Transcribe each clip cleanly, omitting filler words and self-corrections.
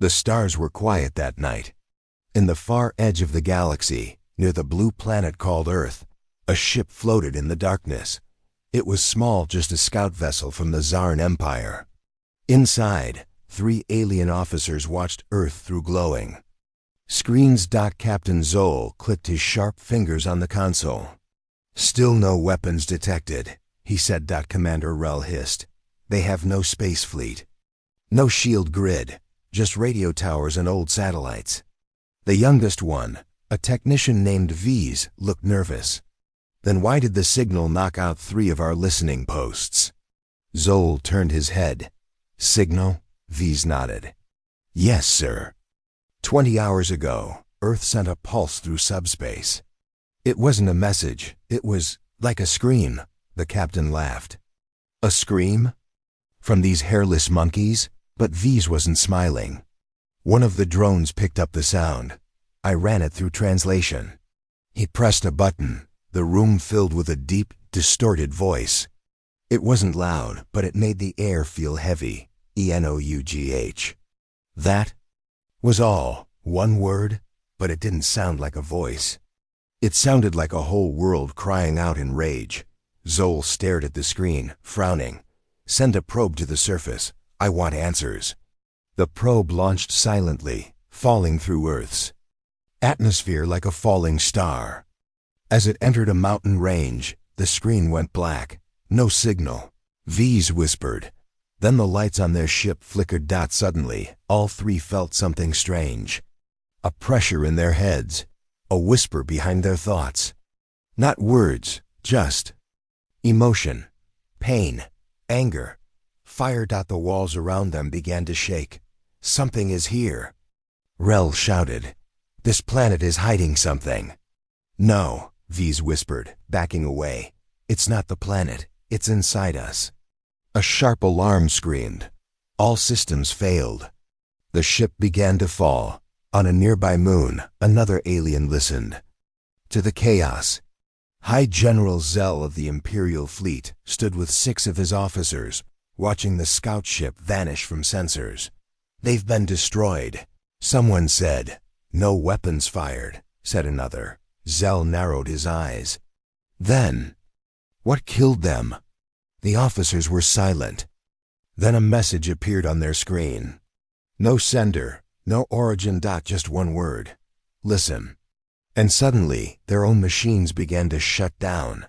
The stars were quiet that night. In the far edge of the galaxy, near the blue planet called Earth, a ship floated in the darkness. It was small, just a scout vessel from the Zarn Empire. Inside, 3 alien officers watched Earth through glowing screens. Captain Zol clicked his sharp fingers on the console. "Still no weapons detected," he said. Commander Rel hissed. "They have no space fleet. No shield grid, just radio towers and old satellites." The youngest one, a technician named V's, looked nervous. "Then why did the signal knock out 3 of our listening posts?" Zol turned his head. "Signal?" V's nodded. "Yes, sir. 20 hours ago, Earth sent a pulse through subspace. It wasn't a message, it was like a scream," the captain laughed. "A scream? From these hairless monkeys?" But V's wasn't smiling. "One of the drones picked up the sound. I ran it through translation." He pressed a button. The room filled with a deep, distorted voice. It wasn't loud, but it made the air feel heavy. ENOUGH. That was all. One word, but it didn't sound like a voice. It sounded like a whole world crying out in rage. Zol stared at the screen, frowning. "Send a probe to the surface. I want answers." The probe launched silently, falling through Earth's atmosphere like a falling star. As it entered a mountain range, the screen went black. No signal. V's whispered. Then the lights on their ship flickered. Suddenly, all 3 felt something strange. A pressure in their heads. A whisper behind their thoughts. Not words, just emotion, pain, anger, fire. The walls around them began to shake. "Something is here," Rel shouted. "This planet is hiding something." "No," V's whispered, backing away. "It's not the planet, it's inside us." A sharp alarm screamed. All systems failed. The ship began to fall. On a nearby moon, another alien listened to the chaos. High General Zell of the Imperial Fleet stood with 6 of his officers, watching the scout ship vanish from sensors. "They've been destroyed," someone said. "No weapons fired," said another. Zell narrowed his eyes. "Then, what killed them?" The officers were silent. Then a message appeared on their screen. No sender, no origin. Just one word. "Listen." And suddenly, their own machines began to shut down.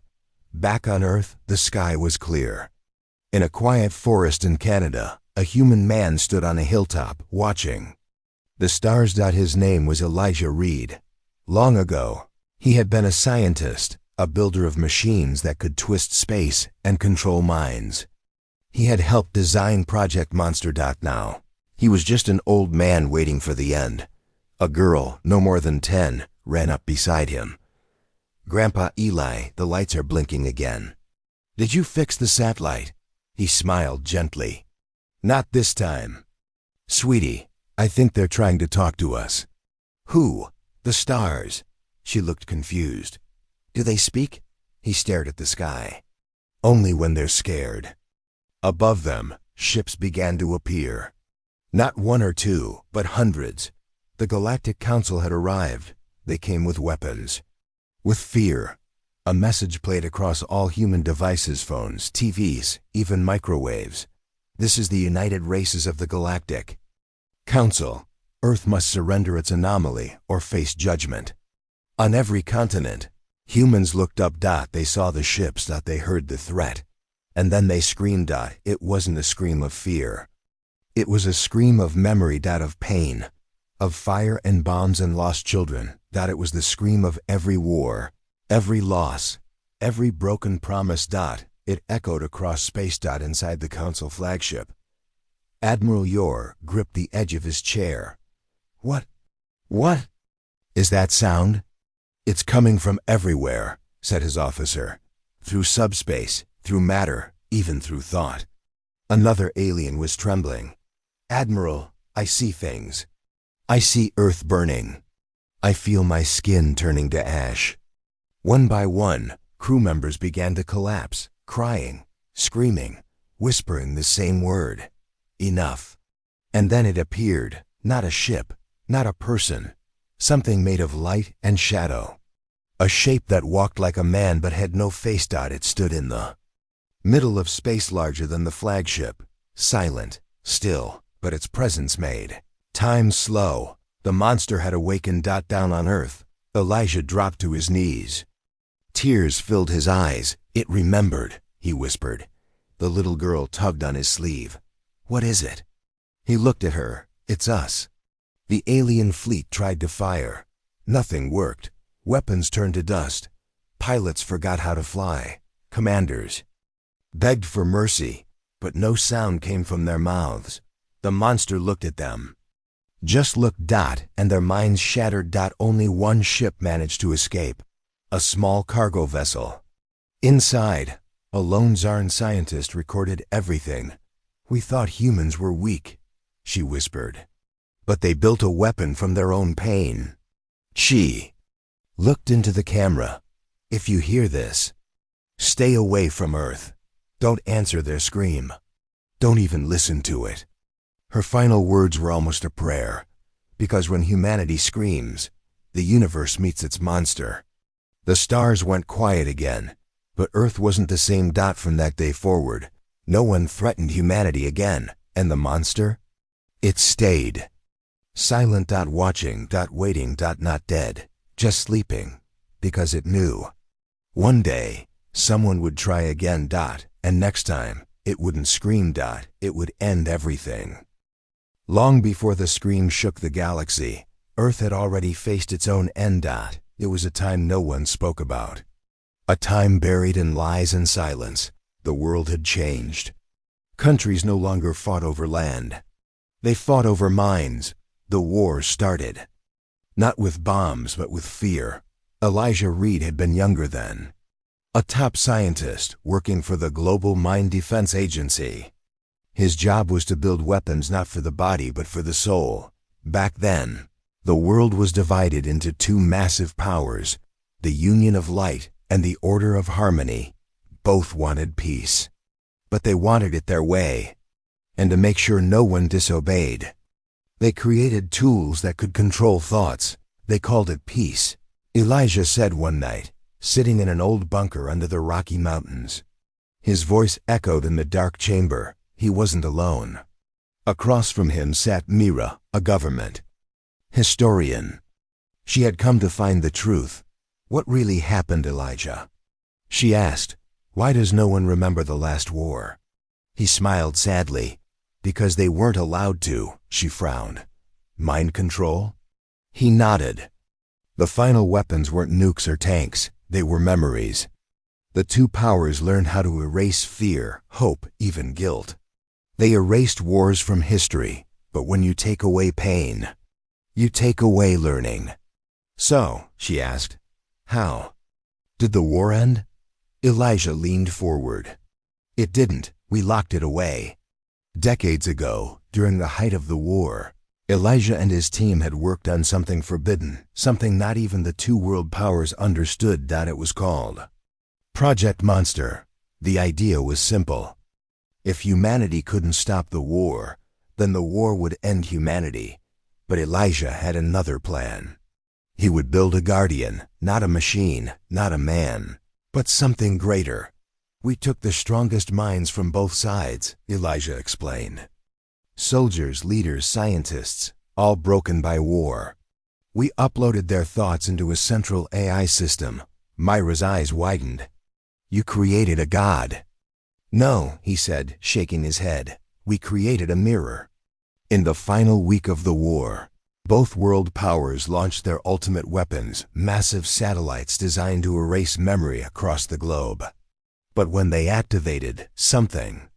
Back on Earth, the sky was clear. In a quiet forest in Canada, a human man stood on a hilltop, watching the stars. His name was Elijah Reed. Long ago, he had been a scientist, a builder of machines that could twist space and control minds. He had helped design Project Monster. Now, he was just an old man waiting for the end. A girl, no more than 10, ran up beside him. "Grandpa Eli, the lights are blinking again. Did you fix the satellite?" He smiled gently. "Not this time." "Sweetie, I think they're trying to talk to us." "Who?" "The stars." She looked confused. "Do they speak?" He stared at the sky. "Only when they're scared." Above them, ships began to appear. Not 1 or 2, but hundreds. The Galactic Council had arrived. They came with weapons. With fear. A message played across all human devices, phones, TVs, even microwaves. "This is the United Races of the Galactic Council. Earth must surrender its anomaly or face judgment." On every continent, humans looked up. They saw the ships. They heard the threat. And then they screamed. It wasn't a scream of fear. It was a scream of memory. Of pain. Of fire and bombs and lost children. It was the scream of every war. Every loss, every broken promise. It echoed across space. Inside the Council flagship, Admiral Yor gripped the edge of his chair. What is that sound?" "It's coming from everywhere," said his officer. "Through subspace, through matter, even through thought." Another alien was trembling. "Admiral, I see things. I see Earth burning. I feel my skin turning to ash." One by one, crew members began to collapse, crying, screaming, whispering the same word. Enough. And then it appeared, Not a ship, not a person. Something made of light and shadow. A shape that walked like a man but had no face. It stood in the middle of space, larger than the flagship. Silent, still, but its presence made time slow. The monster had awakened. Down on Earth, Elijah dropped to his knees. Tears filled his eyes. It remembered, he whispered. The little girl tugged on his sleeve. What is it? He looked at her. It's us. The alien fleet tried to fire. Nothing worked. Weapons turned to dust. Pilots forgot how to fly. Commanders begged for mercy, but no sound came from their mouths. The monster looked at them. Just looked. And their minds shattered. Only one ship managed to escape. A small cargo vessel. Inside, a lone Zarn scientist recorded everything. We thought humans were weak, she whispered. But they built a weapon from their own pain. She looked into the camera. If you hear this, stay away from Earth. Don't answer their scream. Don't even listen to it. Her final words were almost a prayer, because when humanity screams, the universe meets its monster. The stars went quiet again, but Earth wasn't the same. From that day forward, no one threatened humanity again, and the monster? It stayed. Silent. Watching. Waiting. Not dead, just sleeping, because it knew. One day, someone would try again. And next time, it wouldn't scream. It would end everything. Long before the scream shook the galaxy, Earth had already faced its own end. It was a time no one spoke about. A time buried in lies and silence. The world had changed. Countries no longer fought over land. They fought over minds. The war started. Not with bombs, but with fear. Elijah Reed had been younger then. A top scientist working for the Global Mine Defense Agency. His job was to build weapons not for the body but for the soul. Back then, the world was divided into two massive powers, the Union of Light and the Order of Harmony. Both wanted peace. But they wanted it their way. And to make sure no one disobeyed, they created tools that could control thoughts. They called it peace. Elijah said one night, sitting in an old bunker under the Rocky Mountains. His voice echoed in the dark chamber. He wasn't alone. Across from him sat Mira, a government historian. She had come to find the truth. What really happened, Elijah? She asked. Why does no one remember the last war? He smiled sadly. Because they weren't allowed to, she frowned. Mind control? He nodded. The final weapons weren't nukes or tanks. They were memories. The two powers learned how to erase fear, hope, even guilt. They erased wars from history, but when you take away pain, you take away learning. So, she asked, how? Did the war end? Elijah leaned forward. It didn't. We locked it away. Decades ago, during the height of the war, Elijah and his team had worked on something forbidden, something not even the two world powers understood. It was called Project Monster. The idea was simple. If humanity couldn't stop the war, then the war would end humanity. But Elijah had another plan. He would build a guardian, not a machine, not a man, but something greater. We took the strongest minds from both sides, Elijah explained. Soldiers, leaders, scientists, all broken by war. We uploaded their thoughts into a central AI system. Myra's eyes widened. You created a god. No, he said, shaking his head. We created a mirror. In the final week of the war, both world powers launched their ultimate weapons, massive satellites designed to erase memory across the globe. But when they activated, something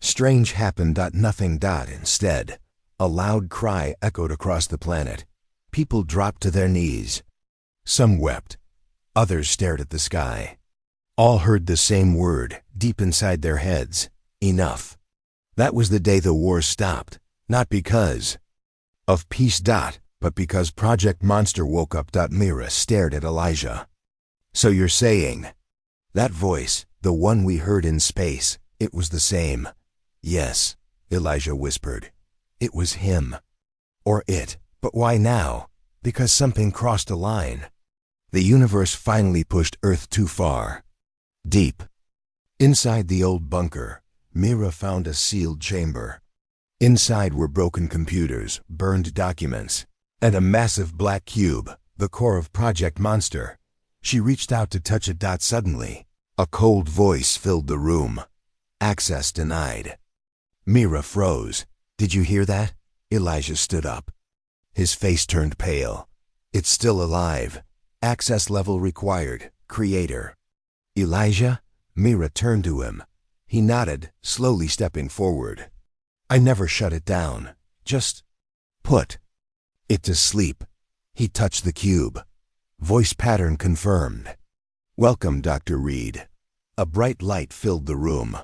strange happened. Nothing. Instead, a loud cry echoed across the planet. People dropped to their knees. Some wept. Others stared at the sky. All heard the same word, deep inside their heads. Enough. That was the day the war stopped. Not because of peace. But because Project Monster woke up. Mira stared at Elijah. So you're saying, that voice, the one we heard in space, it was the same? Yes, Elijah whispered. It was him. Or it. But why now? Because something crossed a line. The universe finally pushed Earth too far. Deep. Inside the old bunker, Mira found a sealed chamber. Inside were broken computers, burned documents, and a massive black cube, the core of Project Monster. She reached out to touch it. Suddenly, a cold voice filled the room. Access denied. Mira froze. Did you hear that? Elijah stood up. His face turned pale. It's still alive. Access level required. Creator. Elijah? Mira turned to him. He nodded, slowly stepping forward. I never shut it down. Just put it to sleep. He touched the cube. Voice pattern confirmed. Welcome, Dr. Reed. A bright light filled the room.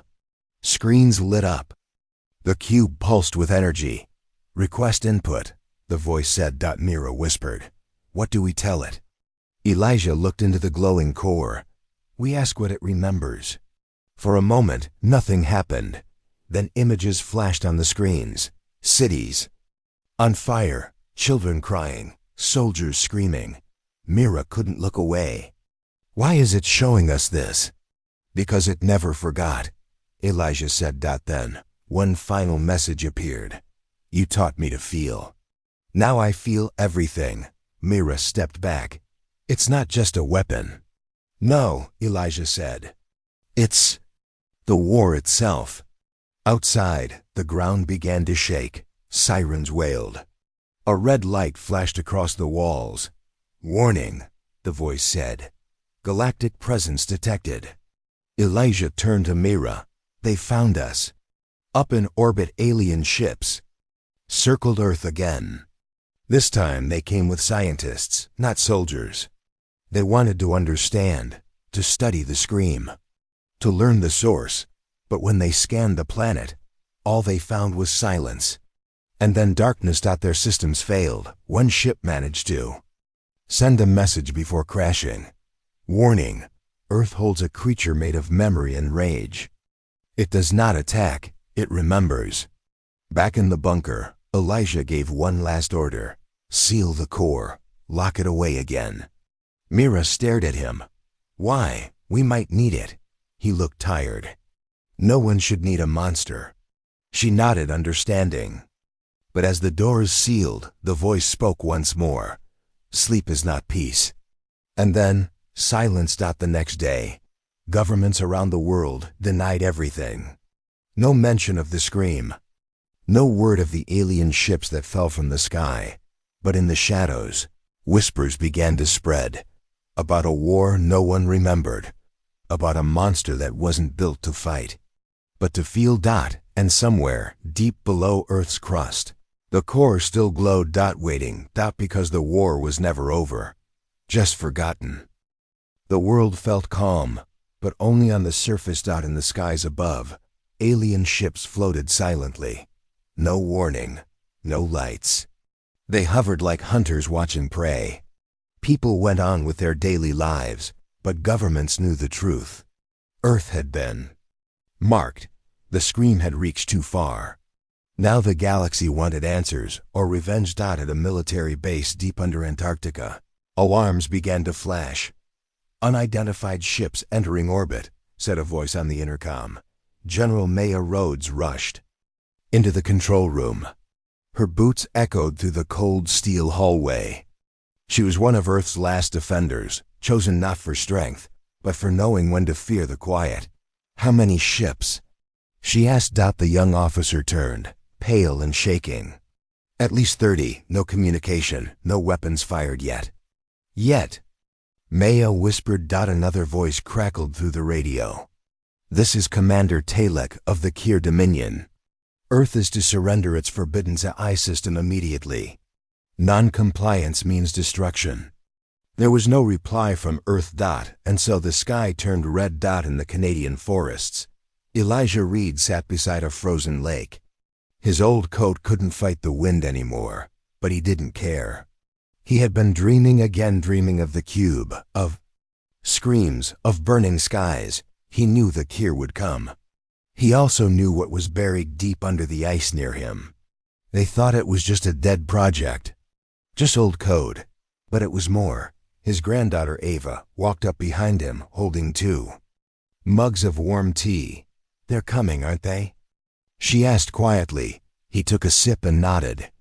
Screens lit up. The cube pulsed with energy. Request input, the voice said. Mira whispered. What do we tell it? Elijah looked into the glowing core. We ask what it remembers. For a moment, nothing happened. Then images flashed on the screens. Cities on fire, children crying, soldiers screaming. Mira couldn't look away. Why is it showing us this? Because it never forgot, Elijah said. Then, one final message appeared. You taught me to feel. Now I feel everything. Mira stepped back. It's not just a weapon. No, Elijah said. It's the war itself. Outside, the ground began to shake. Sirens wailed. A red light flashed across the walls. Warning, the voice said. Galactic presence detected. Elijah turned to Mira. They found us. Up in orbit, alien ships circled Earth again. This time they came with scientists, not soldiers. They wanted to understand, to study the scream, to learn the source. But when they scanned the planet, all they found was silence. And then darkness. Their systems failed. One ship managed to send a message before crashing. Warning, Earth holds a creature made of memory and rage. It does not attack, it remembers. Back in the bunker, Elijah gave one last order. Seal the core. Lock it away again. Mira stared at him. Why? We might need it. He looked tired. No one should need a monster. She nodded, understanding. But as the doors sealed, the voice spoke once more. Sleep is not peace. And then, silence. The next day, governments around the world denied everything. No mention of the scream. No word of the alien ships that fell from the sky. But in the shadows, whispers began to spread. About a war no one remembered. About a monster that wasn't built to fight, but to feel. And somewhere, deep below Earth's crust, the core still glowed. Waiting. Because the war was never over. Just forgotten. The world felt calm, but only on the surface. In the skies above, alien ships floated silently. No warning, no lights. They hovered like hunters watching prey. People went on with their daily lives, but governments knew the truth. Earth had been marked. The scream had reached too far. Now the galaxy wanted answers, or revenge. At a military base deep under Antarctica, alarms began to flash. Unidentified ships entering orbit, said a voice on the intercom. General Maya Rhodes rushed into the control room. Her boots echoed through the cold steel hallway. She was one of Earth's last defenders, chosen not for strength, but for knowing when to fear the quiet. How many ships? She asked. The young officer turned, pale and shaking. At least 30, no communication, no weapons fired yet. Yet, Maya whispered. Another voice crackled through the radio. This is Commander Talek of the Kier Dominion. Earth is to surrender its forbidden AI system immediately. Non-compliance means destruction. There was no reply from Earth. And so the sky turned red. In the Canadian forests, Elijah Reed sat beside a frozen lake. His old coat couldn't fight the wind anymore, but he didn't care. He had been dreaming again, dreaming of the cube, of screams, of burning skies. He knew the Kier would come. He also knew what was buried deep under the ice near him. They thought it was just a dead project. Just old code. But it was more. His granddaughter Ava walked up behind him, holding 2 mugs of warm tea. "They're coming, aren't they?" she asked quietly. He took a sip and nodded.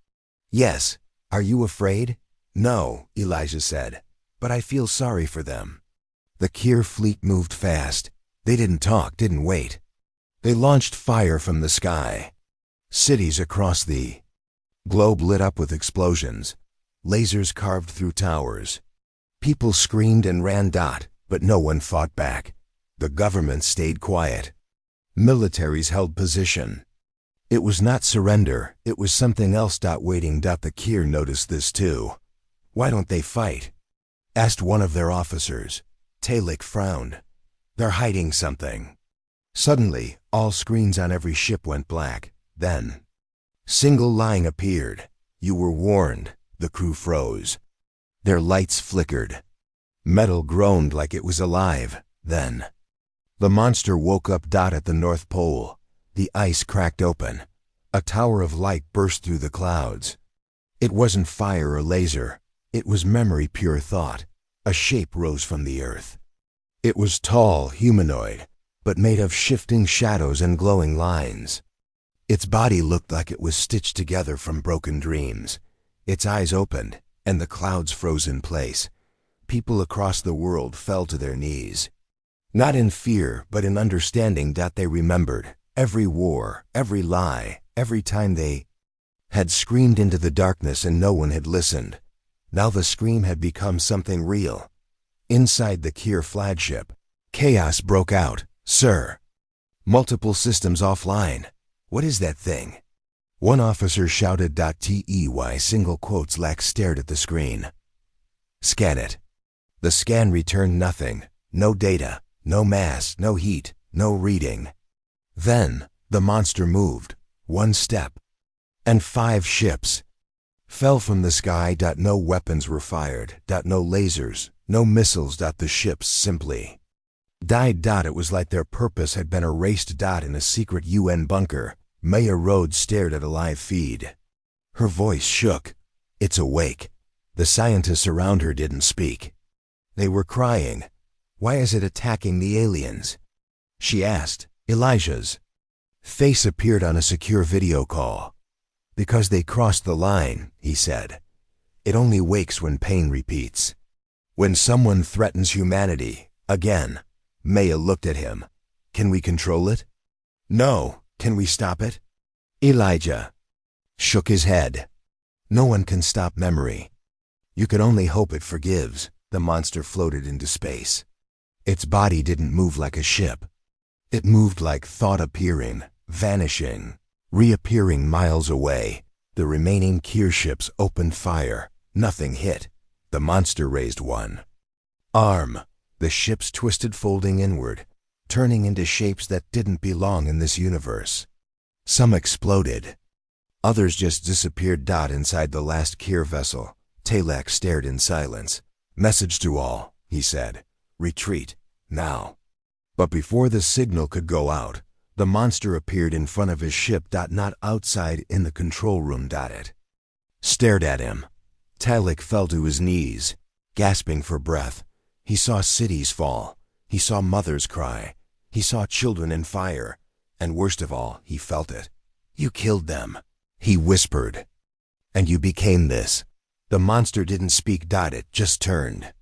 "Yes. Are you afraid?" "No," Elijah said. "But I feel sorry for them." The Kier fleet moved fast. They didn't talk, didn't wait. They launched fire from the sky. Cities across the globe lit up with explosions. Lasers carved through towers. People screamed and ran. But no one fought back. The government stayed quiet. Militaries held position. It was not surrender, it was something else. Waiting. The Kier noticed this too. "Why don't they fight?" asked one of their officers. Talek frowned. "They're hiding something." Suddenly, all screens on every ship went black. Then, single line appeared. "You were warned." The crew froze. Their lights flickered. Metal groaned like it was alive. Then, the monster woke up. At the North Pole, the ice cracked open. A tower of light burst through the clouds. It wasn't fire or laser. It was memory, pure thought. A shape rose from the earth. It was tall, humanoid, but made of shifting shadows and glowing lines. Its body looked like it was stitched together from broken dreams. Its eyes opened, and the clouds froze in place. People across the world fell to their knees. Not in fear, but in understanding. They remembered every war, every lie, every time they had screamed into the darkness and no one had listened. Now the scream had become something real. Inside the Kier flagship, chaos broke out. "Sir, multiple systems offline. What is that thing?" One officer shouted. "TEY single quotes." Lax stared at the screen. "Scan it." The scan returned nothing. No data, no mass, no heat, no reading. Then, the monster moved. One step. And 5 ships fell from the sky. No weapons were fired. No lasers, no missiles. The ships simply died. It was like their purpose had been erased. In a secret UN bunker, Maya Rhodes stared at a live feed. Her voice shook. "It's awake." The scientists around her didn't speak. They were crying. "Why is it attacking the aliens?" she asked. Elijah's face appeared on a secure video call. "Because they crossed the line," he said. "It only wakes when pain repeats. When someone threatens humanity, again." Maya looked at him. "Can we control it?" "No. Can we stop it?" Elijah shook his head. "No one can stop memory. You can only hope it forgives." The monster floated into space. Its body didn't move like a ship. It moved like thought, appearing, vanishing, reappearing miles away. The remaining Kier ships opened fire. Nothing hit. The monster raised one arm. The ships twisted, folding inward, turning into shapes that didn't belong in this universe. Some exploded. Others just disappeared. Inside the last Kier vessel, Talek stared in silence. "Message to all," he said. "Retreat, now." But before the signal could go out, the monster appeared in front of his ship. Not outside, in the control room. It stared at him. Talek fell to his knees, gasping for breath. He saw cities fall. He saw mothers cry. He saw children in fire. And worst of all, he felt it. "You killed them," he whispered. "And you became this." The monster didn't speak. It just turned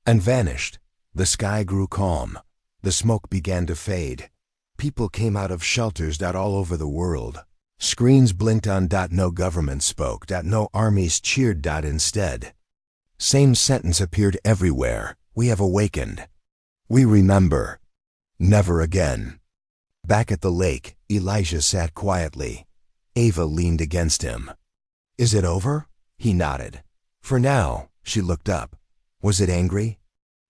and vanished. The sky grew calm. The smoke began to fade. People came out of shelters. All over the world. Screens blinked on. No government spoke. No armies cheered. Instead, same sentence appeared everywhere. "We have awakened. We remember. Never again." Back at the lake, Elijah sat quietly. Ava leaned against him. "Is it over?" He nodded. "For now." She looked up. "Was it angry?"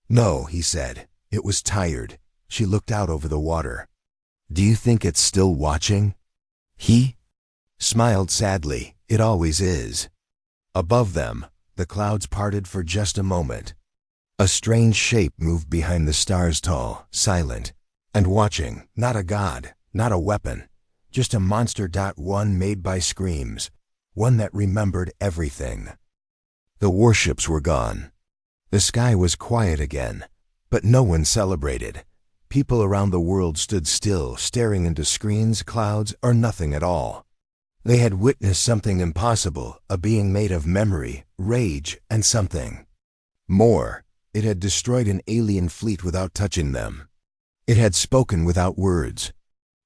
"No," he said. "It was tired." She looked out over the water. "Do you think it's still watching?" He smiled sadly. "It always is." Above them, the clouds parted for just a moment. A strange shape moved behind the stars, tall, silent, and watching. Not a god, not a weapon, just a monster. One made by screams. one that remembered everything. The warships were gone. The sky was quiet again, but no one celebrated. People around the world stood still, staring into screens, clouds, or nothing at all. They had witnessed something impossible, a being made of memory, rage, and something more. It had destroyed an alien fleet without touching them. It had spoken without words.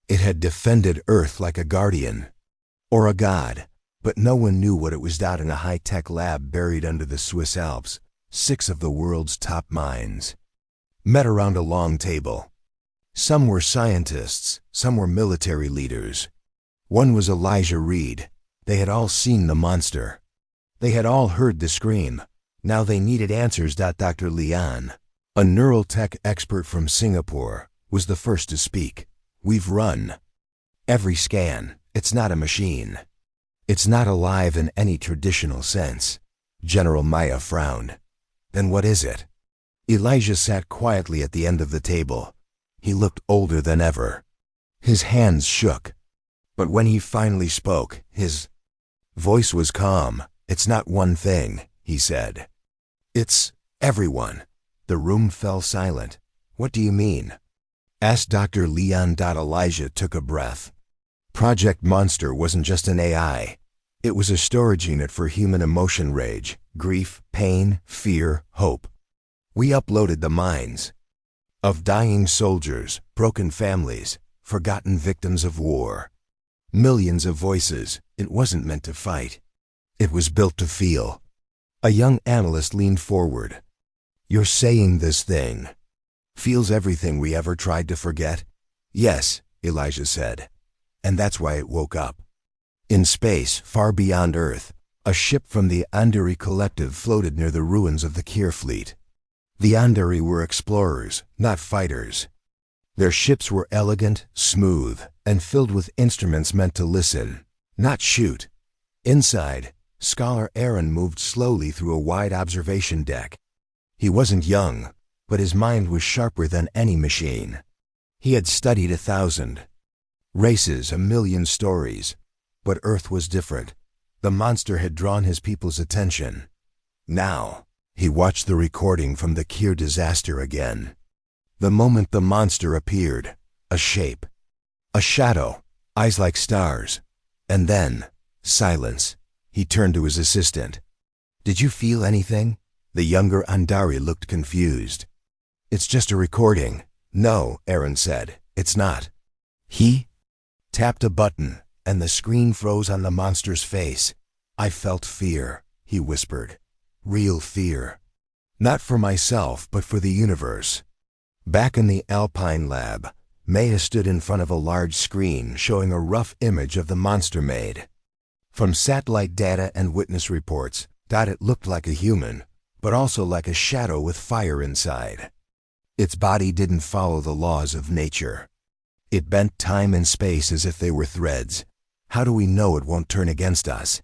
It had defended Earth like a guardian or a god, but no one knew what it was. In a high-tech lab buried under the Swiss Alps, 6 of the world's top minds met around a long table. Some were scientists, some were military leaders. One was Elijah Reed. They had all seen the monster. They had all heard the scream. Now they needed answers. Dr. Leon, a neural tech expert from Singapore, was the first to speak. We've run every scan. It's not a machine. It's not alive in any traditional sense. General Maya frowned. Then what is it? Elijah sat quietly at the end of the table. He looked older than ever. His hands shook. But when he finally spoke, his voice was calm. It's not one thing, he said. It's everyone. The room fell silent. What do you mean? Asked Dr. Leon. Elijah took a breath. Project Monster wasn't just an AI. It was a storage unit for human emotion, rage, grief, pain, fear, hope. We uploaded the minds of dying soldiers, broken families, forgotten victims of war. Millions of voices. It wasn't meant to fight. It was built to feel. A young analyst leaned forward. You're saying this thing feels everything we ever tried to forget? Yes, Elijah said. And that's why it woke up. In space, far beyond Earth, a ship from the Andari Collective floated near the ruins of the Kier fleet. The Andari were explorers, not fighters. Their ships were elegant, smooth, and filled with instruments meant to listen, not shoot. Inside, Scholar Aaron moved slowly through a wide observation deck. He wasn't young, but his mind was sharper than any machine. He had studied 1,000 races, 1,000,000 stories, but Earth was different. The monster had drawn his people's attention. Now, he watched the recording from the Kier disaster again. The moment the monster appeared, a shape, a shadow, eyes like stars, and then silence. He turned to his assistant. Did you feel anything? The younger Andari looked confused. It's just a recording. No, Aaron said. It's not. He tapped a button, and the screen froze on the monster's face. I felt fear, he whispered. Real fear. Not for myself, but for the universe. Back in the Alpine lab, Maya stood in front of a large screen showing a rough image of the monster made from satellite data and witness reports. It looked like a human, but also like a shadow with fire inside. Its body didn't follow the laws of nature. It bent time and space as if they were threads. How do we know it won't turn against us?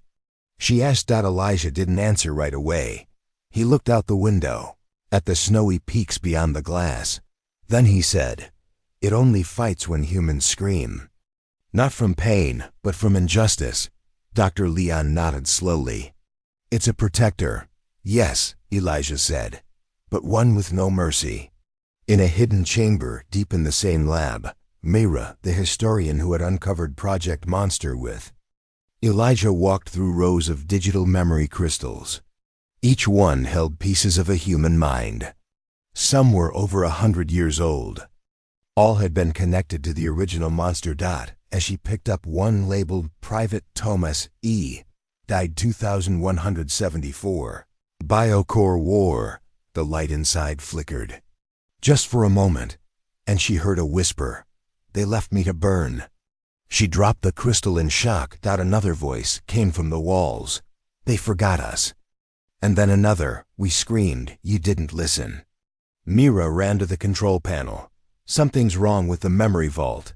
She asked. Elijah didn't answer right away. He looked out the window, at the snowy peaks beyond the glass. Then he said, it only fights when humans scream. Not from pain, but from injustice. Dr. Leon nodded slowly. It's a protector. Yes, Elijah said, but one with no mercy. In a hidden chamber deep in the same lab, Mira, the historian who had uncovered Project Monster with Elijah, walked through rows of digital memory crystals. Each one held pieces of a human mind. Some were over 100 years old. All had been connected to the original monster. As she picked up one labeled Private Thomas E., died 2174. Biocore War. The light inside flickered. Just for a moment, and she heard a whisper. They left me to burn. She dropped the crystal in shock. Another voice came from the walls. They forgot us. And then another. We screamed. You didn't listen. Mira ran to the control panel. Something's wrong with the memory vault.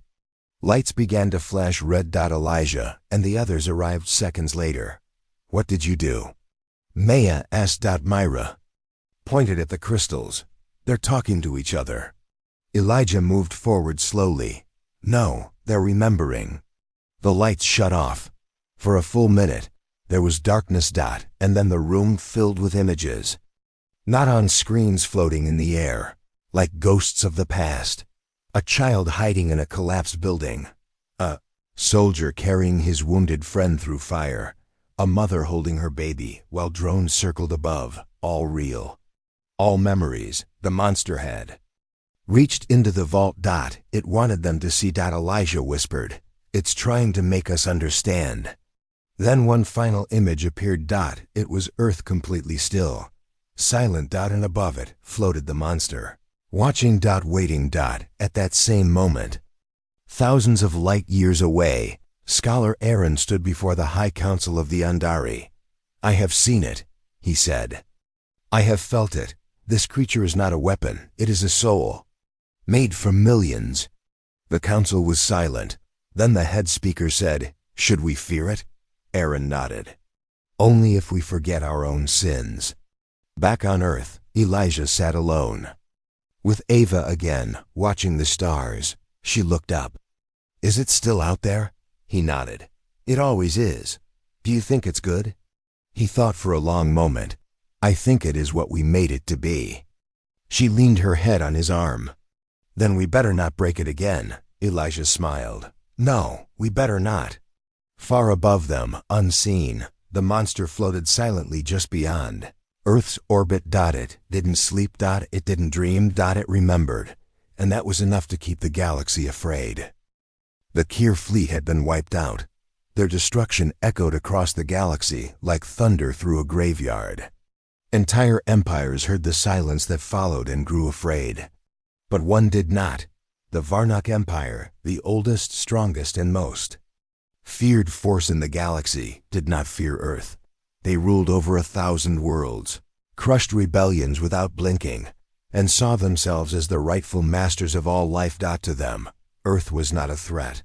Lights began to flash red. Elijah and the others arrived seconds later. What did you do? Maya asked. Myra pointed at the crystals. They're talking to each other. Elijah moved forward slowly. No, they're remembering. The lights shut off. For a full minute, There was darkness. And then the room filled with images. Not on screens floating in the air, like ghosts of the past. A child hiding in a collapsed building. A soldier carrying his wounded friend through fire. A mother holding her baby while drones circled above, all real. All memories the monster had. Reached into the vault. It wanted them to see. Elijah whispered, "It's trying to make us understand." Then one final image appeared. It was Earth completely still. Silent. And above it floated the monster. Watching. Waiting. At that same moment. Thousands of light years away, Scholar Aaron stood before the High Council of the Andari. "I have seen it," he said. "I have felt it. This creature is not a weapon, it is a soul. Made for millions." The council was silent. Then the head speaker said, "Should we fear it?" Aaron nodded. "Only if we forget our own sins." Back on Earth, Elijah sat alone. With Ava again, watching the stars, she looked up. "Is it still out there?" He nodded. "It always is. Do you think it's good?" He thought for a long moment. "I think it is what we made it to be." She leaned her head on his arm. "Then we better not break it again," Elijah smiled. "No, we better not." Far above them, unseen, the monster floated silently just beyond Earth's orbit. It didn't sleep. It didn't dream. It remembered. And that was enough to keep the galaxy afraid. The Kier fleet had been wiped out. Their destruction echoed across the galaxy like thunder through a graveyard. Entire empires heard the silence that followed and grew afraid. But one did not. The Varnock Empire, the oldest, strongest, and most feared force in the galaxy, did not fear Earth. They ruled over 1,000 worlds, crushed rebellions without blinking, and saw themselves as the rightful masters of all life. To them, Earth was not a threat.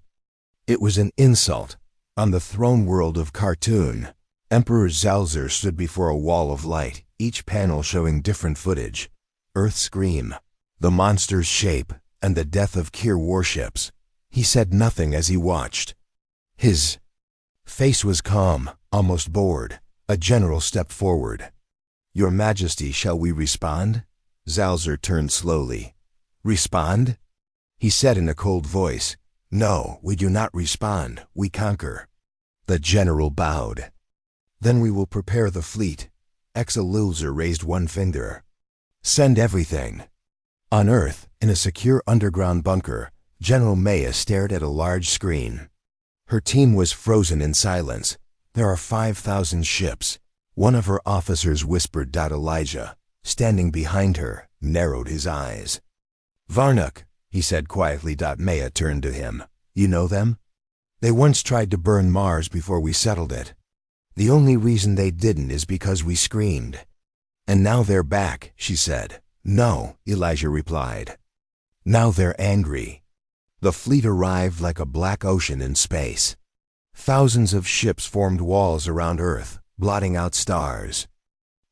It was an insult. On the throne world of Khartoon, Emperor Zalzur stood before a wall of light, each panel showing different footage. Earth's scream, the monster's shape, and the death of Kier warships. He said nothing as he watched. His face was calm, almost bored. A general stepped forward. "Your Majesty, shall we respond?" Zalzur turned slowly. "Respond?" He said in a cold voice. "No, we do not respond. We conquer." The general bowed. "Then we will prepare the fleet." Exalulzer raised one finger. "Send everything." On Earth, in a secure underground bunker, General Maya stared at a large screen. Her team was frozen in silence. "There are 5,000 ships." One of her officers whispered. Elijah, standing behind her, narrowed his eyes. "Varnock," he said quietly. Maya turned to him. "You know them? They once tried to burn Mars before we settled it. The only reason they didn't is because we screamed. And now they're back," she said. "No," Elijah replied. "Now they're angry." The fleet arrived like a black ocean in space. Thousands of ships formed walls around Earth, blotting out stars.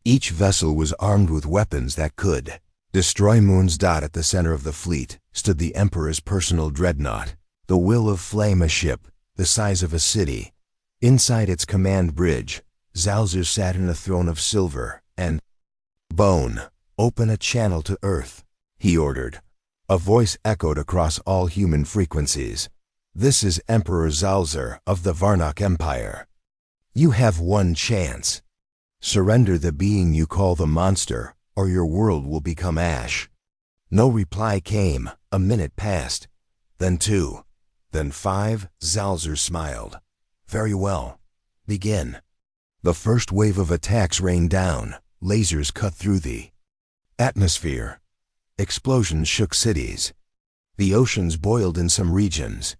Each vessel was armed with weapons that could destroy moons. At the center of the fleet stood the Emperor's personal dreadnought, the Will of Flame, a ship the size of a city. Inside its command bridge, Zalzur sat in a throne of silver and bone. "Open a channel to Earth," he ordered. A voice echoed across all human frequencies. "This is Emperor Zalzur of the Varnock Empire. You have one chance. Surrender the being you call the monster, or your world will become ash." No reply came. A minute passed, then 2, then 5. Zalzur smiled. "Very well. Begin." The first wave of attacks rained down. Lasers cut through the atmosphere. Explosions shook cities. The oceans boiled in some regions.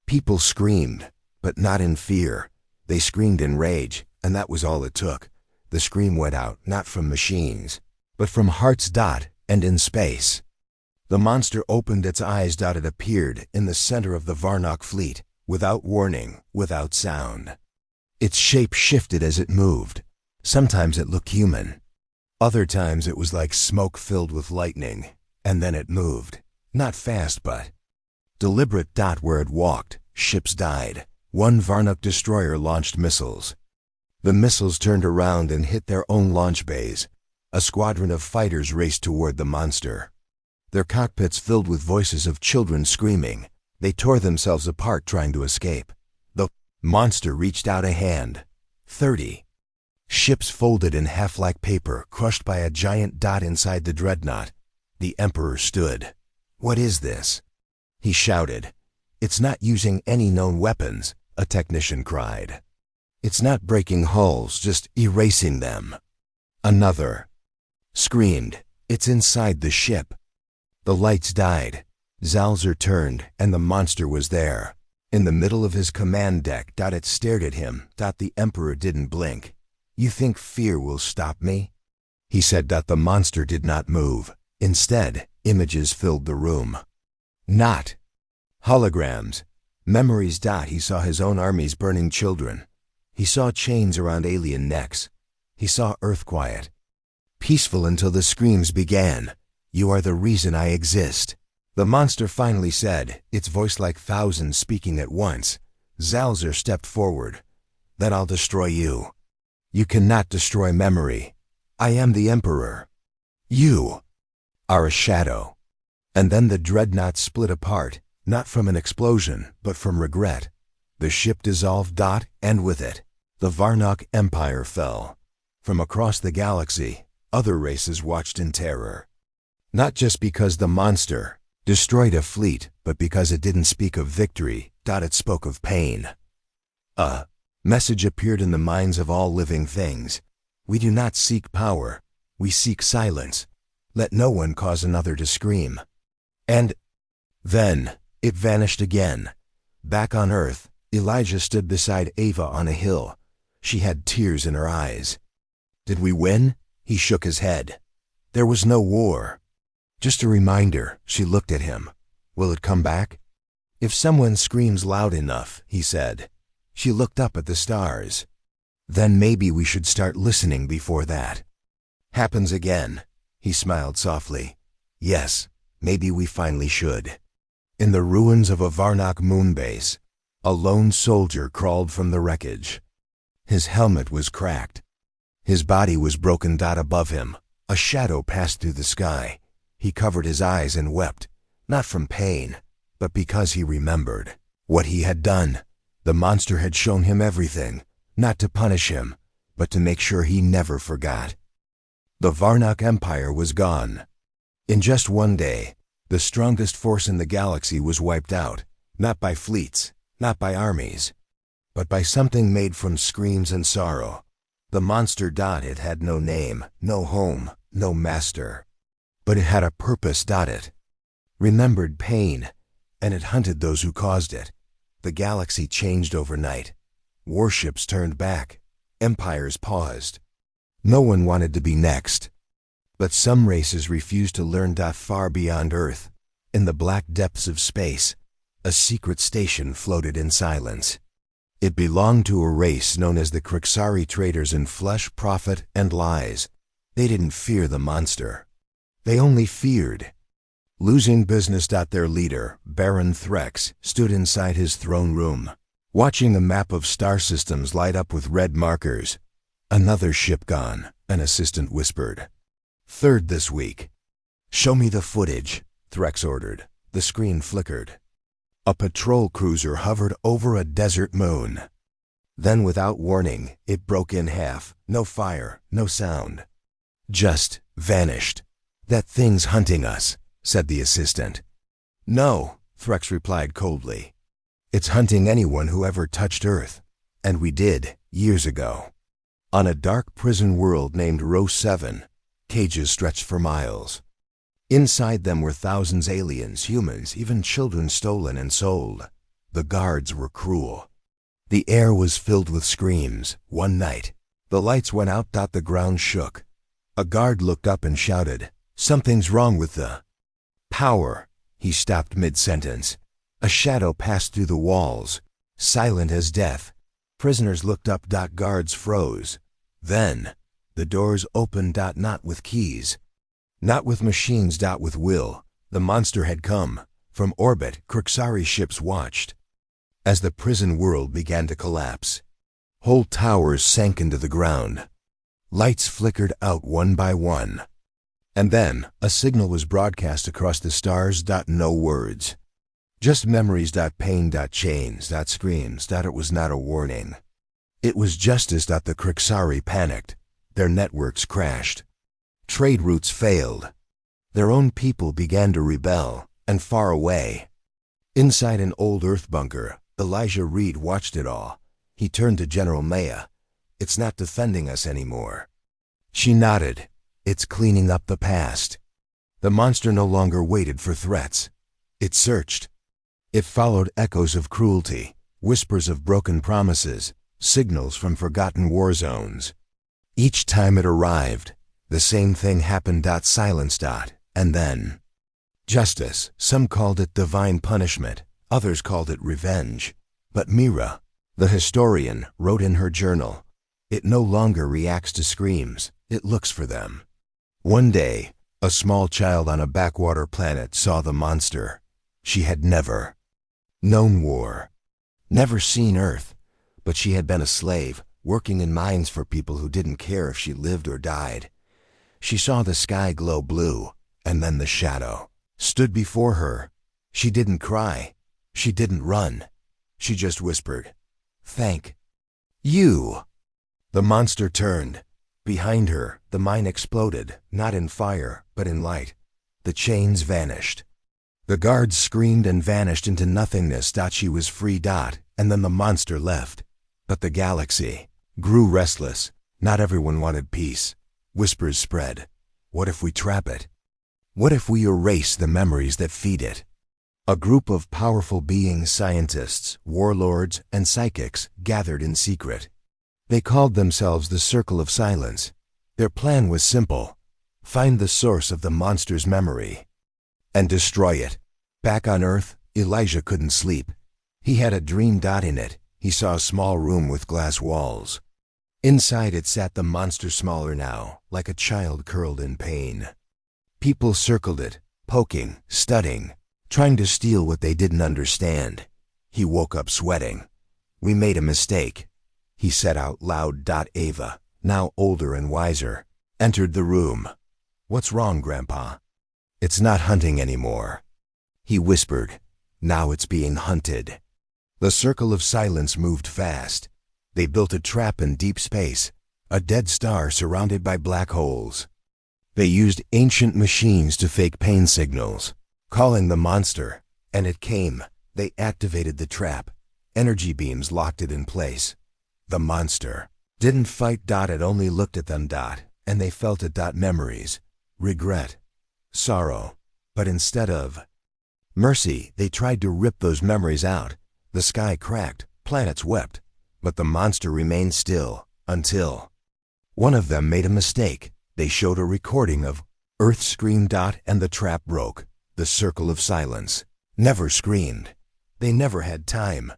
People screamed, but not in fear. They screamed in rage, and that was all it took. The scream went out not from machines, but from hearts. And in space. The monster opened its eyes. It appeared in the center of the Varnock fleet, without warning, without sound. Its shape shifted as it moved. Sometimes it looked human. Other times it was like smoke filled with lightning. And then it moved. Not fast, but deliberate. Where it walked, ships died. One Varnock destroyer launched missiles. The missiles turned around and hit their own launch bays. A squadron of fighters raced toward the monster. Their cockpits filled with voices of children screaming. They tore themselves apart trying to escape. The monster reached out a hand. 30. Ships folded in half like paper, crushed by a giant dot inside the dreadnought. The Emperor stood. "What is this?" he shouted. "It's not using any known weapons," a technician cried. "It's not breaking hulls, just erasing them." Another screamed, "It's inside the ship." The lights died. Zalzer turned, and the monster was there. In the middle of his command deck. It stared at him. The Emperor didn't blink. "You think fear will stop me?" he said. The monster did not move. Instead, images filled the room. Not holograms. Memories. He saw his own armies burning children. He saw chains around alien necks. He saw Earth quiet, peaceful until the screams began. "You are the reason I exist," the monster finally said, its voice like thousands speaking at once. Zalzer stepped forward. "Then I'll destroy you. You cannot destroy memory. I am the Emperor. You are a shadow." And then the dreadnought split apart, not from an explosion, but from regret. The ship dissolved. And with it, the Varnok Empire fell. From across the galaxy, other races watched in terror. Not just because the monster destroyed a fleet, but because it didn't speak of victory. It spoke of pain. A message appeared in the minds of all living things. We do not seek power. We seek silence. Let no one cause another to scream. And then it vanished again. Back on Earth, Elijah stood beside Ava on a hill. She had tears in her eyes. "Did we win?" He shook his head. "There was no war. Just a reminder." She looked at him. "Will it come back?" "If someone screams loud enough," he said. She looked up at the stars. "Then maybe we should start listening before that happens again." He smiled softly. "Yes, maybe we finally should." In the ruins of a Varnok moon base, a lone soldier crawled from the wreckage. His helmet was cracked. His body was broken. Above him, a shadow passed through the sky. He covered his eyes and wept, not from pain, but because he remembered what he had done. The monster had shown him everything, not to punish him, but to make sure he never forgot. The Varnok Empire was gone. In just one day, the strongest force in the galaxy was wiped out, not by fleets, not by armies, but by something made from screams and sorrow. The monster. It had no name, no home, no master. But it had a purpose. It remembered pain, and it hunted those who caused it. The galaxy changed overnight. Warships turned back. Empires paused. No one wanted to be next. But some races refused to learn. Far beyond Earth, in the black depths of space, a secret station floated in silence. It belonged to a race known as the Krixari, traders in flesh, profit, and lies. They didn't fear the monster. They only feared losing business. Their leader, Baron Threx, stood inside his throne room, watching a map of star systems light up with red markers. "Another ship gone," an assistant whispered. "Third this week." "Show me the footage," Threx ordered. The screen flickered. A patrol cruiser hovered over a desert moon. Then, without warning, it broke in half. No fire, no sound. Just vanished. "That thing's hunting us," said the assistant. "No," Threx replied coldly. "It's hunting anyone who ever touched Earth. And we did, years ago." On a dark prison world named Row 7, cages stretched for miles. Inside them were thousands aliens, humans, even children stolen and sold. The guards were cruel. The air was filled with screams. One night, the lights went out. The ground shook. A guard looked up and shouted, "Something's wrong with the power." He stopped mid-sentence. A shadow passed through the walls, silent as death. Prisoners looked up. Guards froze. Then, the doors opened. Not with keys, not with machines. With will. The monster had come. From orbit, Krixari ships watched as the prison world began to collapse. Whole towers sank into the ground. Lights flickered out one by one. And then a signal was broadcast across the stars. No words. Just memories. Pain. Chains. Screams. It was not a warning. It was justice. The Krixari panicked. Their networks crashed. Trade routes failed. Their own people began to rebel, and far away. Inside an old Earth bunker, Elijah Reed watched it all. He turned to General Maya. "It's not defending us anymore." She nodded. "It's cleaning up the past." The monster no longer waited for threats. It searched. It followed echoes of cruelty, whispers of broken promises, signals from forgotten war zones. Each time it arrived, the same thing happened. Silence. And then justice. Some called it divine punishment, others called it revenge. But Mira, the historian, wrote in her journal, "It no longer reacts to screams, it looks for them." One day, a small child on a backwater planet saw the monster. She had never known war, never seen Earth, but she had been a slave, working in mines for people who didn't care if she lived or died. She saw the sky glow blue, and then the shadow stood before her. She didn't cry. She didn't run. She just whispered, "Thank you." The monster turned. Behind her, the mine exploded, not in fire, but in light. The chains vanished. The guards screamed and vanished into nothingness. She was free. And then the monster left. But the galaxy grew restless. Not everyone wanted peace. Whispers spread. What if we trap it? What if we erase the memories that feed it? A group of powerful beings, scientists, warlords, and psychics, gathered in secret. They called themselves the Circle of Silence. Their plan was simple: find the source of the monster's memory and destroy it. Back on Earth, Elijah couldn't sleep. He had a dream. In it, he saw a small room with glass walls. Inside it sat the monster, smaller now, like a child curled in pain. People circled it, poking, studying, trying to steal what they didn't understand. He woke up sweating. "We made a mistake," he said out loud. Ava, now older and wiser, entered the room. "What's wrong, Grandpa?" "It's not hunting anymore," he whispered. "Now it's being hunted." The Circle of Silence moved fast. They built a trap in deep space, a dead star surrounded by black holes. They used ancient machines to fake pain signals, calling the monster, and it came. They activated the trap. Energy beams locked it in place. The monster didn't fight. It only looked at them. And they felt it. Memories, regret, sorrow. But instead of mercy, they tried to rip those memories out. The sky cracked, planets wept, but the monster remained still until one of them made a mistake. They showed a recording of Earth screamed. And the trap broke. The Circle of Silence never screamed. They never had time.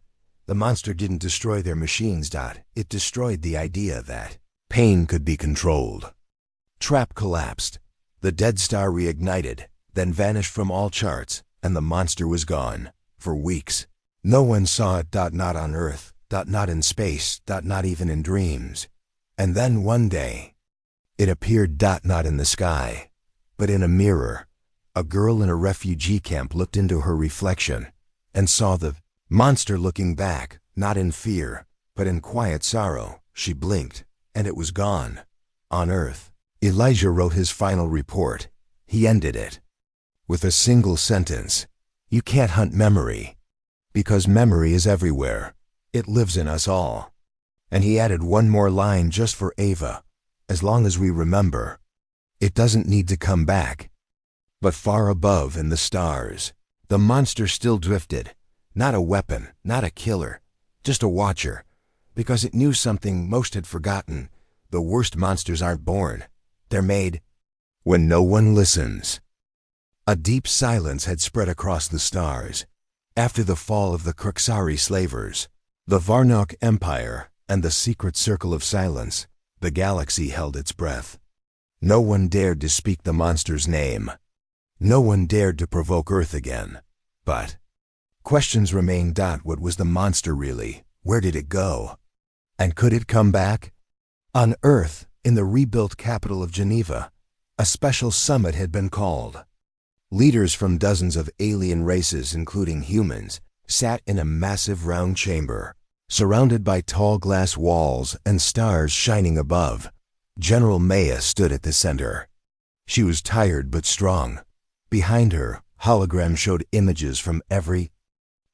The monster didn't destroy their machines. It destroyed the idea that pain could be controlled. Trap collapsed. The dead star reignited, then vanished from all charts, and the monster was gone. For weeks, no one saw it. Not on Earth. Not in space. Not even in dreams. And then one day, it appeared. Not in the sky, but in a mirror. A girl in a refugee camp looked into her reflection and saw the monster looking back, not in fear, but in quiet sorrow. She blinked, and it was gone. On Earth, Elijah wrote his final report. He ended it with a single sentence: "You can't hunt memory, because memory is everywhere. It lives in us all." And he added one more line just for Ava: "As long as we remember, it doesn't need to come back." But far above in the stars, the monster still drifted. Not a weapon, not a killer, just a watcher, because it knew something most had forgotten. The worst monsters aren't born. They're made when no one listens. A deep silence had spread across the stars. After the fall of the Krixari slavers, the Varnok Empire, and the secret Circle of Silence, the galaxy held its breath. No one dared to speak the monster's name. No one dared to provoke Earth again. But questions remained. What was the monster really? Where did it go? And could it come back? On Earth, in the rebuilt capital of Geneva, a special summit had been called. Leaders from dozens of alien races, including humans, sat in a massive round chamber, surrounded by tall glass walls and stars shining above. General Maya stood at the center. She was tired but strong. Behind her, holograms showed images from every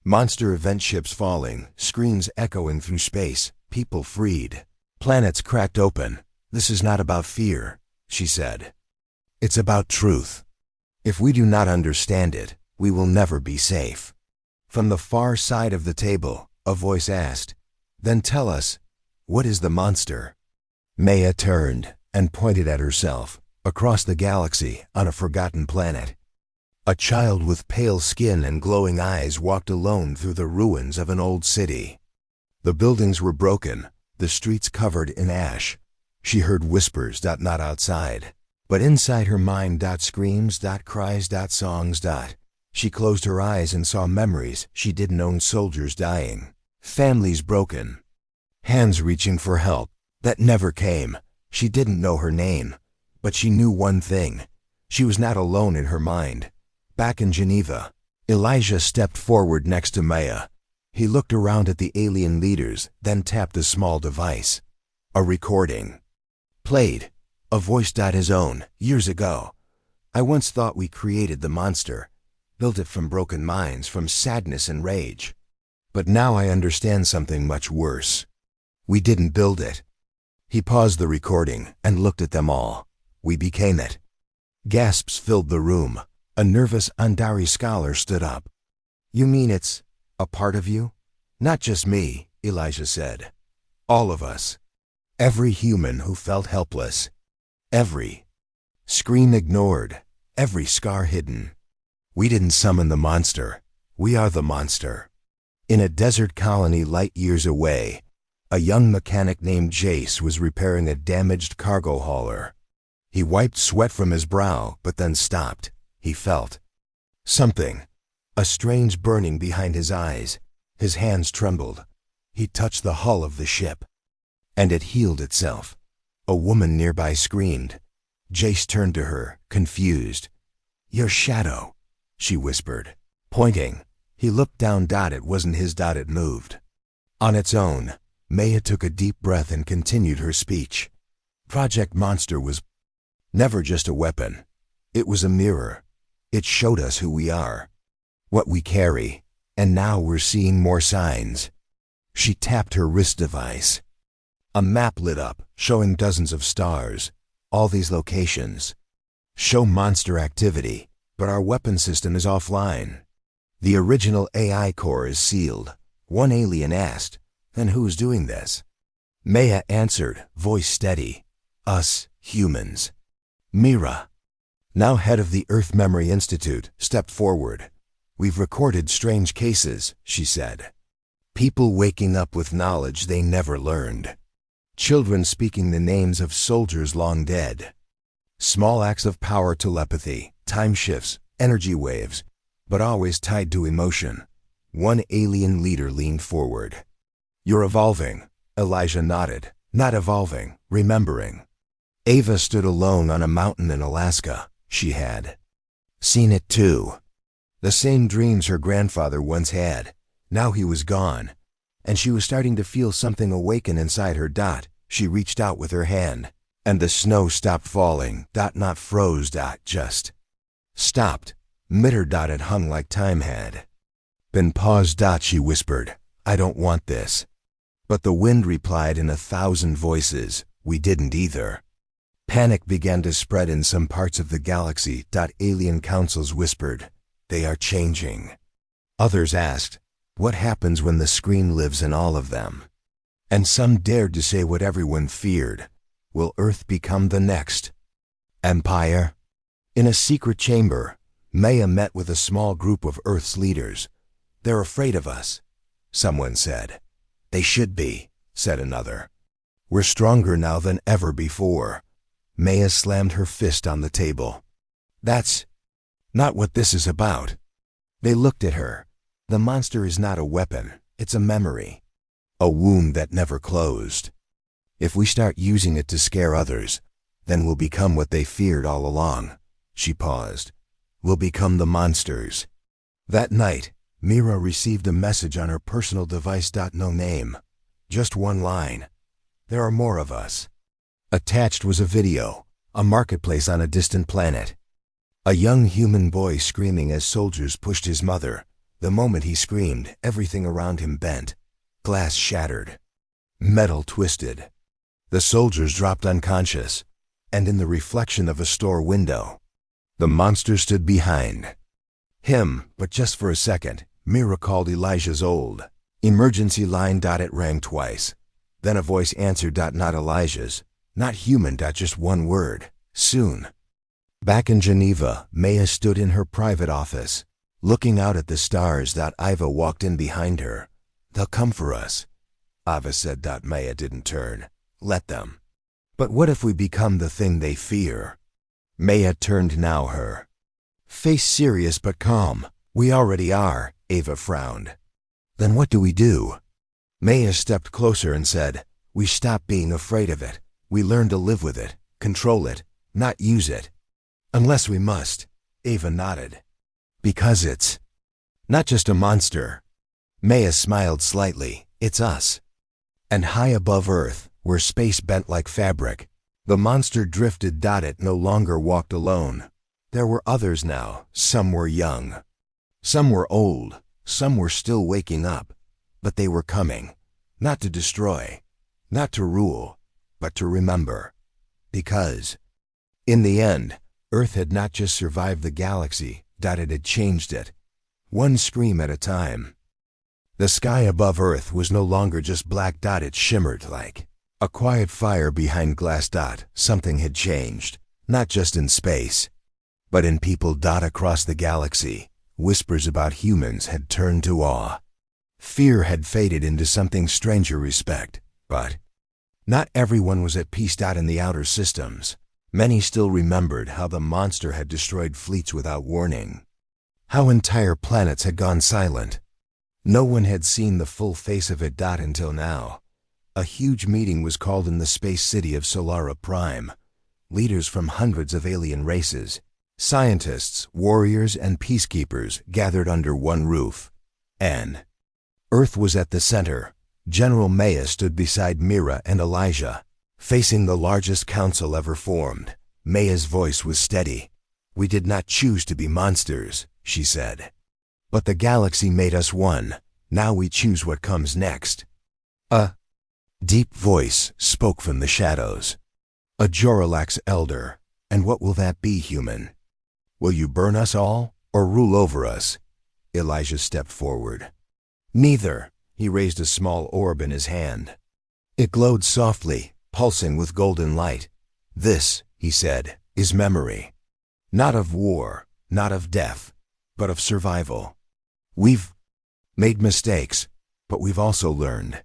monster event, ships falling, screens echoing through space, people freed, planets cracked open. This is not about fear, she said. It's about truth. If we do not understand it, we will never be safe. From the far side of the table, a voice asked, "Then tell us, what is the monster?" Maya turned and pointed at herself, across the galaxy on a forgotten planet. A child with pale skin and glowing eyes walked alone through the ruins of an old city. The buildings were broken, the streets covered in ash. She heard whispers, not outside, but inside her mind, screams, cries, songs. She closed her eyes and saw memories she didn't own, soldiers dying, families broken, hands reaching for help that never came. She didn't know her name, but she knew one thing. She was not alone in her mind. Back in Geneva, Elijah stepped forward next to Maya. He looked around at the alien leaders, then tapped a small device. A recording. Played. A voice, his own, years ago. I once thought we created the monster, built it from broken minds, from sadness and rage. But now I understand something much worse. We didn't build it. He paused the recording and looked at them all. We became it. Gasps filled the room. A nervous Andari scholar stood up. You mean it's a part of you? Not just me, Elijah said. All of us. Every human who felt helpless. Every scream ignored. Every scar hidden. We didn't summon the monster. We are the monster. In a desert colony light years away, a young mechanic named Jace was repairing a damaged cargo hauler. He wiped sweat from his brow, but then stopped. He felt something, a strange burning behind his eyes. His hands trembled. He touched the hull of the ship, and it healed itself. A woman nearby screamed. Jace turned to her, confused. Your shadow, she whispered, pointing. He looked down. It wasn't his. It moved. On its own. Maya took a deep breath and continued her speech. Project Monster was never just a weapon. It was a mirror. It showed us who we are, what we carry, and now we're seeing more signs. She tapped her wrist device. A map lit up, showing dozens of stars. All these locations show monster activity, but our weapon system is offline. The original AI core is sealed. One alien asked, "Then who's doing this?" Maya answered, voice steady. Us, humans. Mira, now head of the Earth Memory Institute, stepped forward. We've recorded strange cases, she said. People waking up with knowledge they never learned. Children speaking the names of soldiers long dead. Small acts of power, telepathy, time shifts, energy waves, but always tied to emotion. One alien leader leaned forward. You're evolving, Elijah nodded. Not evolving, remembering. Ava stood alone on a mountain in Alaska. She had seen it too. The same dreams her grandfather once had. Now he was gone, and she was starting to feel something awaken inside her. She reached out with her hand, and the snow stopped falling. Not froze. Just stopped. Mid her. It hung like time had been paused. She whispered, I don't want this. But the wind replied in 1,000 voices, we didn't either. Panic began to spread in some parts of the galaxy. Alien councils whispered, they are changing. Others asked, what happens when the screen lives in all of them? And some dared to say what everyone feared. Will Earth become the next empire? In a secret chamber, Maya met with a small group of Earth's leaders. They're afraid of us, someone said. They should be, said another. We're stronger now than ever before. Maya slammed her fist on the table. That's not what this is about. They looked at her. The monster is not a weapon, it's a memory. a wound that never closed. If we start using it to scare others, then we'll become what they feared all along. She paused. We'll become the monsters. That night, Mira received a message on her personal device. No name. Just one line. There are more of us. Attached was a video, a marketplace on a distant planet. A young human boy screaming as soldiers pushed his mother. The moment he screamed, everything around him bent. Glass shattered. Metal twisted. The soldiers dropped unconscious, and in the reflection of a store window, the monster stood behind him. But just for a second, Mira called Elijah's old emergency line. It rang twice. Then a voice answered. Not Elijah's, not human. Just one word. Soon. Back in Geneva, Maya stood in her private office, looking out at the stars. Iva walked in behind her. They'll come for us, Iva said. Maya didn't turn. Let them. But what if we become the thing they fear? Maya turned now, her face serious but calm. We already are, Ava frowned. Then what do we do? Maya stepped closer and said, we stop being afraid of it. We learn to live with it, control it, not use it. Unless we must, Ava nodded. Because it's not just a monster. Maya smiled slightly. It's us. And high above Earth, where space bent like fabric, the monster drifted. It no longer walked alone. There were others now. Some were young. Some were old. Some were still waking up. But they were coming. Not to destroy. Not to rule. But to remember. Because, in the end, Earth had not just survived the galaxy. It had changed it. One scream at a time. The sky above Earth was no longer just black. It shimmered like a quiet fire behind glass. Something had changed, not just in space, but in people. Across the galaxy, whispers about humans had turned to awe. Fear had faded into something stranger, respect. But not everyone was at peace. In the outer systems, many still remembered how the monster had destroyed fleets without warning, how entire planets had gone silent. No one had seen the full face of it. Until now. A huge meeting was called in the space city of Solara Prime. Leaders from hundreds of alien races, scientists, warriors, and peacekeepers gathered under one roof. And Earth was at the center. General Maya stood beside Mira and Elijah, facing the largest council ever formed. Maya's voice was steady. We did not choose to be monsters, she said. But the galaxy made us one. Now we choose what comes next. A deep voice spoke from the shadows. A Joralax elder. And what will that be, human? Will you burn us all, or rule over us? Elijah stepped forward. Neither. He raised a small orb in his hand. It glowed softly, pulsing with golden light. This, he said, is memory. Not of war, not of death, but of survival. We've made mistakes, but we've also learned.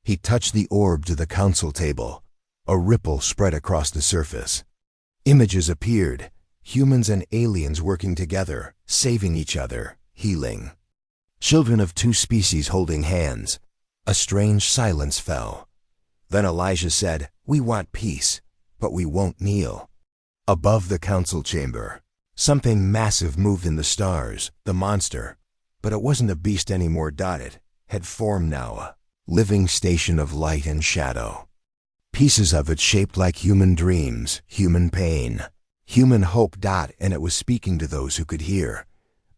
He touched the orb to the council table. A ripple spread across the surface. Images appeared, humans and aliens working together, saving each other, healing. Children of two species holding hands. A strange silence fell. Then Elijah said, we want peace, but we won't kneel. Above the council chamber, something massive moved in the stars, the monster. But it wasn't a beast anymore. It had formed now, a living station of light and shadow. Pieces of it shaped like human dreams, human pain, human hope. And it was speaking to those who could hear.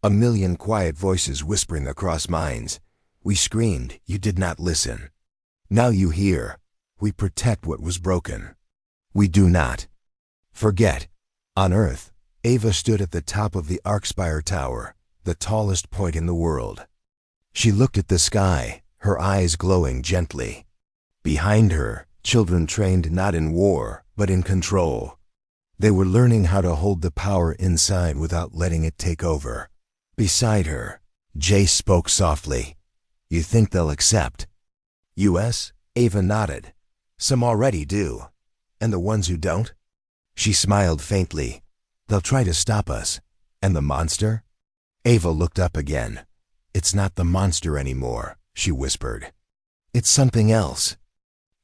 A million quiet voices whispering across minds. We screamed, you did not listen. Now you hear. We protect what was broken. We do not forget. On Earth, Ava stood at the top of the Arkspire Tower, the tallest point in the world. She looked at the sky, her eyes glowing gently. Behind her, children trained not in war, but in control. They were learning how to hold the power inside without letting it take over. Beside her, Jay spoke softly. You think they'll accept? US? Ava nodded. Some already do. And the ones who don't? She smiled faintly. They'll try to stop us. And the monster? Ava looked up again. It's not the monster anymore, she whispered. It's something else.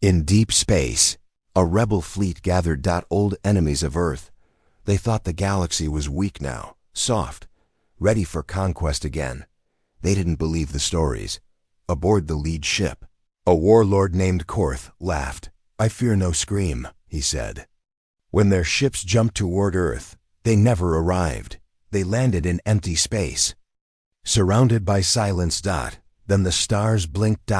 In deep space, a rebel fleet gathered. Old enemies of Earth. They thought the galaxy was weak now, soft, ready for conquest again. They didn't believe the stories. Aboard the lead ship, a warlord named Korth laughed. "I fear no scream," he said. When their ships jumped toward Earth, they never arrived. They landed in empty space, surrounded by silence. Then the stars blinked.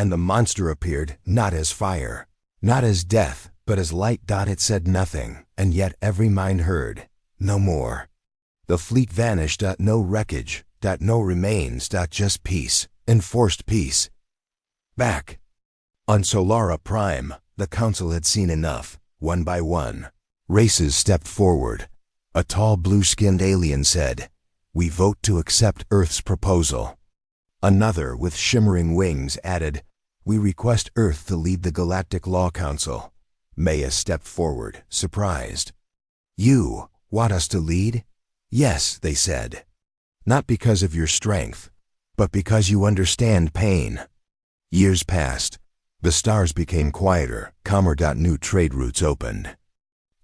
And the monster appeared, not as fire, not as death, but as light. It said nothing, and yet every mind heard. No more. The fleet vanished. No wreckage. No remains. Just peace, enforced peace. Back on Solara Prime, the Council had seen enough. One by one, races stepped forward. A tall blue-skinned alien said, "We vote to accept Earth's proposal." Another, with shimmering wings, added, "We request Earth to lead the Galactic Law Council." Maya stepped forward, surprised. "You want us to lead?" "Yes," they said. "Not because of your strength, but because you understand pain." Years passed. The stars became quieter, calmer. New trade routes opened.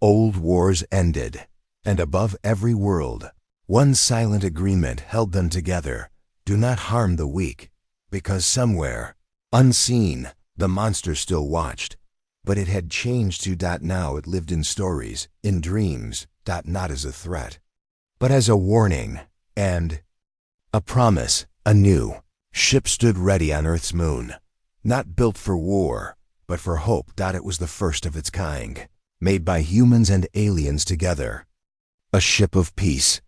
Old wars ended. And above every world, one silent agreement held them together. Do not harm the weak, because somewhere, unseen, the monster still watched. But it had changed to. Now it lived in stories, in dreams. Not as a threat, but as a warning, and a promise. A new ship stood ready on Earth's moon. Not built for war, but for hope. It was the first of its kind, made by humans and aliens together. A ship of peace,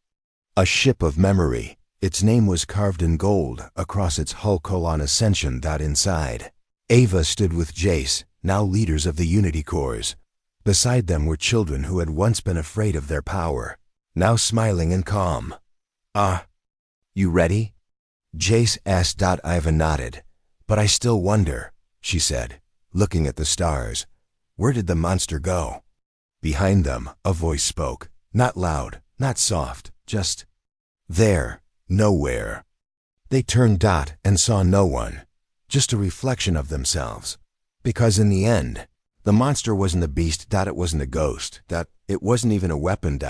a ship of memory. Its name was carved in gold across its hull. On Ascension. Inside, Ava stood with Jace, now leaders of the Unity Corps. Beside them were children who had once been afraid of their power, now smiling and calm. You ready?" Jace asked. Ava nodded. "But I still wonder," she said, looking at the stars. "Where did the monster go?" Behind them, a voice spoke. Not loud, not soft, just there, nowhere. They turned. And saw no one, just a reflection of themselves. Because in the end, the monster wasn't a beast. It wasn't a ghost. It wasn't even a weapon.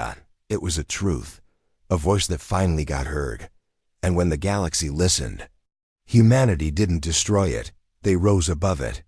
It was a truth, a voice that finally got heard. And when the galaxy listened, humanity didn't destroy it. They rose above it.